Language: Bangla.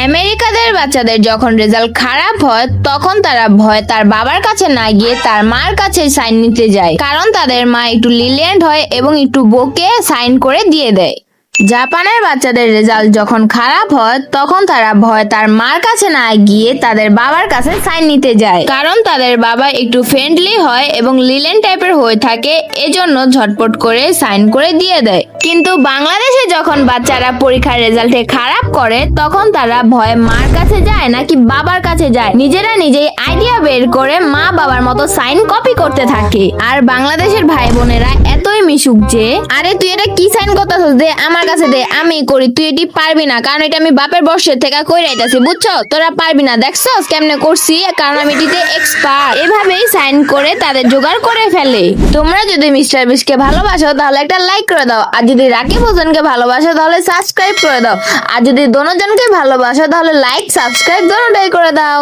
আমেরিকাদের বাচ্চাদের যখন রেজাল্ট খারাপ হয় তখন তারা ভয় তার বাবার কাছে না গিয়ে তার মার কাছে সাইন নিতে যায়, কারণ তাদের মা একটু লিলিয়েন্ট হয় এবং একটু বকে সাইন করে দিয়ে দেয়। জাপানের বাচ্চাদের রেজাল্ট যখন খারাপ হয় তখন তারা ভয় তার মার কাছে না গিয়ে তাদের বাবার কাছে সাইন নিতে যায়, কারণ তাদের বাবা একটু ফ্রেন্ডলি হয় এবং লিলেন টাইপের হয়ে থাকে, এজন্য ঝটপট করে সাইন করে দিয়ে দেয়। কিন্তু বাংলাদেশে যখন বাচ্চারা পরীক্ষার রেজাল্টে খারাপ করে তখন তারা ভয়ে মার কাছে যায় নাকি বাবার কাছে যায়, নিজেরা নিজেই আইডিয়া বের করে মা বাবার মতো সাইন কপি করতে থাকে। আর বাংলাদেশের ভাই বোনেরা এতই মিশুক যে, আরে তুই এটা কি সাইন করতেছিস, দে আমার কাছে দে, আমি করি, তুই এটি পারবি না, কারণ এটা আমি বাপের বর্ষের থেকে কইরা আইতাছি, বুঝছো, তোরা পারবি না, দেখছস কেমনে করছি, কারণ আমি এটিতে এক্সপার্ট। এভাবেই সাইন করে তাদের জোগাড় করে ফেলে। তোমরা যদি মিস্টার বিস্টকে ভালোবাসো তাহলে একটা লাইক করে দাও, আর যদি রাকিব হোসেনকে ভালোবাসো তাহলে সাবস্ক্রাইব করে দাও, আর যদি দোনোজনকে ভালোবাসো তাহলে লাইক সাবস্ক্রাইব দোনোটাই করে দাও।